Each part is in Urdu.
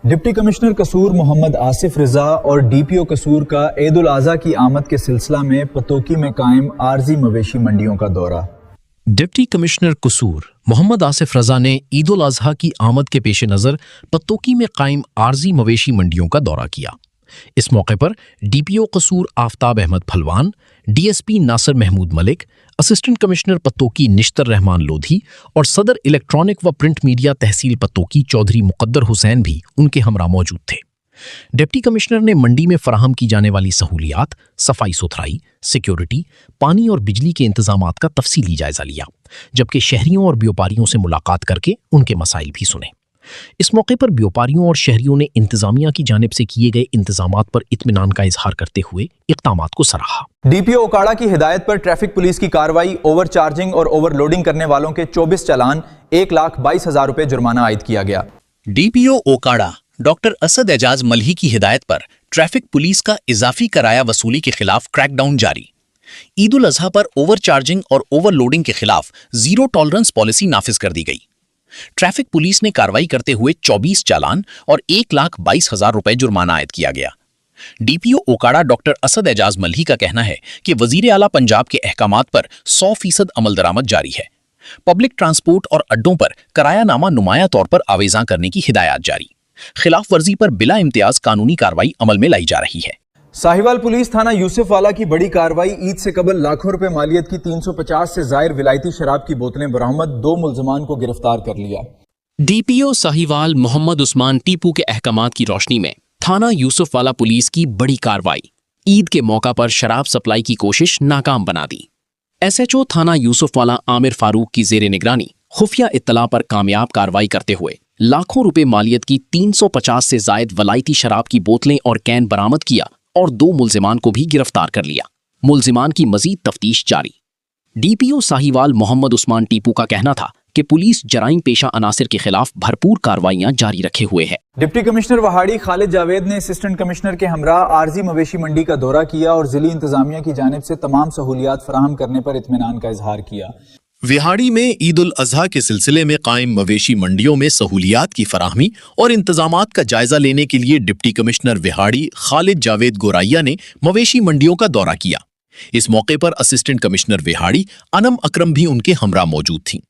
ڈپٹی کمشنر قصور محمد آصف رضا اور ڈی پی او قصور کا عید الاضحیٰ کی آمد کے سلسلہ میں پتوکی میں قائم عارضی مویشی منڈیوں کا دورہ۔ ڈپٹی کمشنر قصور محمد آصف رضا نے عید الاضحیٰ کی آمد کے پیش نظر پتوکی میں قائم عارضی مویشی منڈیوں کا دورہ کیا۔ اس موقع پر ڈی پی او قصور آفتاب احمد پھلوان، ڈی ایس پی ناصر محمود ملک، اسسٹنٹ کمشنر پتوکی نشتر رحمان لودھی اور صدر الیکٹرانک و پرنٹ میڈیا تحصیل پتوکی چودھری مقدر حسین بھی ان کے ہمراہ موجود تھے۔ ڈپٹی کمشنر نے منڈی میں فراہم کی جانے والی سہولیات، صفائی ستھرائی، سیکیورٹی، پانی اور بجلی کے انتظامات کا تفصیلی جائزہ لیا، جبکہ شہریوں اور بیوپاریوں سے ملاقات کر کے ان کے مسائل بھی سنے۔ اس موقع پر بیوپاریوں اور شہریوں نے انتظامیہ کی جانب سے کیے گئے انتظامات پر اطمینان کا اظہار کرتے ہوئے اقدامات کو سراہا۔ ڈی پی او اوکاڑا کی ہدایت پر ٹریفک پولیس کی کارروائی، اوور چارجنگ اور اوور لوڈنگ کرنے والوں کے 24 چالان، 1,22,000 روپے جرمانہ عائد کیا گیا۔ ڈی پی او اوکاڑا ڈاکٹر اسد اعجاز ملہی کی ہدایت پر ٹریفک پولیس کا اضافی کرایہ وصولی کے خلاف کریک ڈاؤن جاری۔ عید الاضحیٰ پر اوور چارجنگ اور اوور لوڈنگ کے خلاف زیرو ٹالرنس پالیسی نافذ کر دی گئی۔ ٹریفک پولیس نے کارروائی کرتے ہوئے 24 چالان اور 1,22,000 روپے جرمانہ عائد کیا گیا۔ ڈی پی او اوکاڑا ڈاکٹر اسد اعجاز ملہی کا کہنا ہے کہ وزیر اعلیٰ پنجاب کے احکامات پر 100% عمل درآمد جاری ہے۔ پبلک ٹرانسپورٹ اور اڈوں پر کرایہ نامہ نمایاں طور پر آویزاں کرنے کی ہدایات جاری۔ خلاف ورزی پر بلا امتیاز قانونی کارروائی عمل میں لائی جا رہی ہے۔ ساہیوال پولیس تھانہ یوسف والا کی بڑی کارروائی، عید سے قبل لاکھوں روپے مالیت کی 350 سے زائد ولایتی شراب کی بوتلیں برآمد، 2 ملزمان کو گرفتار کر لیا۔ ڈی پی او ساہیوال محمد عثمان ٹیپو کے احکامات کی روشنی میں تھانہ یوسف والا پولیس کی بڑی کارروائی، عید کے موقع پر شراب سپلائی کی کوشش ناکام بنا دی۔ ایس ایچ او تھانہ یوسف والا عامر فاروق کی زیر نگرانی خفیہ اطلاع پر کامیاب کارروائی کرتے ہوئے لاکھوں روپے مالیت کی 350 سے زائد ولایتی شراب کی بوتلیں اور کین برآمد کیا اور 2 ملزمان کو بھی گرفتار کر لیا۔ ملزمان کی مزید تفتیش جاری۔ ڈی پی او ساہیوال محمد عثمان ٹیپو کا کہنا تھا کہ پولیس جرائم پیشہ عناصر کے خلاف بھرپور کارروائیاں جاری رکھے ہوئے ہے۔ ڈپٹی کمشنر وہاڑی خالد جاوید نے اسسٹنٹ کمشنر کے ہمراہ عارضی مویشی منڈی کا دورہ کیا اور ضلعی انتظامیہ کی جانب سے تمام سہولیات فراہم کرنے پر اطمینان کا اظہار کیا۔ وہاڑی میں عید الاضحیٰ کے سلسلے میں قائم مویشی منڈیوں میں سہولیات کی فراہمی اور انتظامات کا جائزہ لینے کے لیے ڈپٹی کمشنر وہاڑی خالد جاوید گورائیا نے مویشی منڈیوں کا دورہ کیا۔ اس موقع پر اسسٹنٹ کمشنر وہاڑی انم اکرم بھی ان کے ہمراہ موجود تھیں۔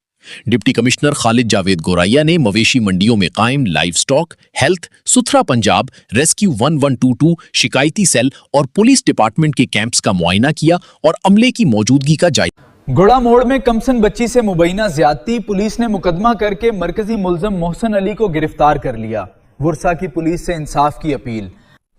ڈپٹی کمشنر خالد جاوید گورائیا نے مویشی منڈیوں میں قائم لائیو سٹاک، ہیلتھ، ستھرا پنجاب، ریسکیو 1122 شکایتی سیل اور پولیس ڈپارٹمنٹ کے کیمپس کا معائنہ کیا اور عملے کی موجودگی کا جائزہ۔ گوڑا موڑ میں کمسن بچی سے مبینہ زیادتی، پولیس نے مقدمہ کر کے مرکزی ملزم محسن علی کو گرفتار کر لیا۔ ورثہ کی پولیس سے انصاف کی اپیل۔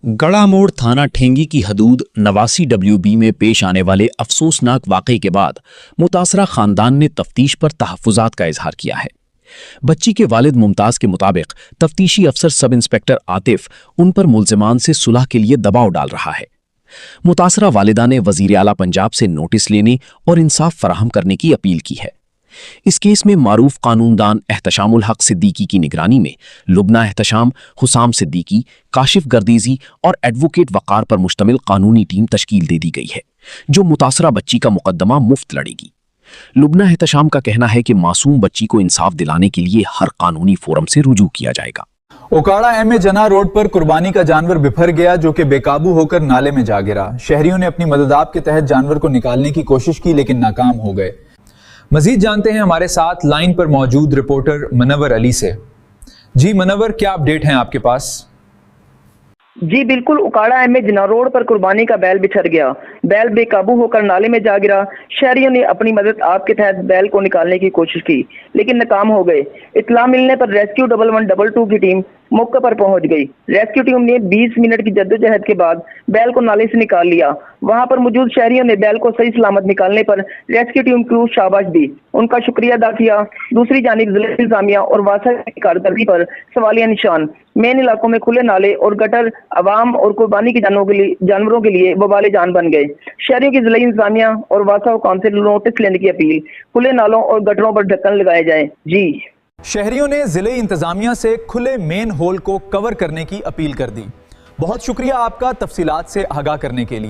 گڑا موڑ تھانہ ٹھینگی کی حدود 89 WB میں پیش آنے والے افسوسناک واقعے کے بعد متاثرہ خاندان نے تفتیش پر تحفظات کا اظہار کیا ہے۔ بچی کے والد ممتاز کے مطابق تفتیشی افسر سب انسپکٹر عاطف ان پر ملزمان سے صلح کے لیے دباؤ ڈال رہا ہے۔ متاثرہ والدہ نے وزیر اعلیٰ پنجاب سے نوٹس لینے اور انصاف فراہم کرنے کی اپیل کی ہے۔ اس کیس میں معروف قانون دان احتشام الحق صدیقی کی نگرانی میں لبنہ احتشام، حسام صدیقی، کاشف گردیزی اور ایڈوکیٹ وقار پر مشتمل قانونی ٹیم تشکیل دے دی گئی ہے، جو متاثرہ بچی کا مقدمہ مفت لڑے گی۔ لبنہ احتشام کا کہنا ہے کہ معصوم بچی کو انصاف دلانے کے لیے ہر قانونی فورم سے رجوع کیا جائے گا۔ اوکاڑا ایم اے جناح روڈ پر قربانی کا جانور بپھر گیا، جو کہ بے قابو ہو کر نالے میں جا گرا۔ شہریوں نے اپنی مدداب کے تحت جانور کو نکالنے کی کوشش کی لیکن ناکام ہو گئے۔ مزید جانتے ہیں ہمارے ساتھ لائن پر موجود رپورٹر منور علی سے۔ جی منور، کیا اپڈیٹ ہیں آپ کے پاس؟ جی بالکل، اوکاڑا ایم اے جناح روڈ پر قربانی کا بیل بچھڑ گیا۔ بیل بے قابو ہو کر نالے میں جا گرا۔ شہریوں نے اپنی مدد آپ کے تحت بیل کو نکالنے کی کوشش کی لیکن ناکام ہو گئے۔ اطلاع ملنے پر ریسکیو 1122 کی ٹیم موقع پر پہنچ گئی۔ ریسکیو ٹیم نے 20 منٹ کی جدوجہد کے بعد بیل کو نالے سے نکال لیا۔ وہاں پر موجود شہریوں نے بیل کو صحیح سلامت نکالنے پر ریسکیو ٹیم کو شاباش دی، ان کا شکریہ ادا کیا۔ دوسری جانب ضلع انتظامیہ اور واسا کی کارکردگی پر سوالیہ نشان۔ مین علاقوں میں کھلے نالے اور گٹر عوام اور قربانی کے جانوروں کے لیے وبال جان بن گئے۔ شہریوں کی ضلع انتظامیہ اور واسا حکام سے نوٹس لینے کی اپیل، کھلے نالوں اور گٹروں پر ڈھکن لگائے جائیں۔ جی شہریوں نے ضلعی انتظامیہ سے کھلے مین ہول کو کور کرنے کی اپیل کر دی۔ بہت شکریہ آپ کا تفصیلات سے آگاہ کرنے کے لیے۔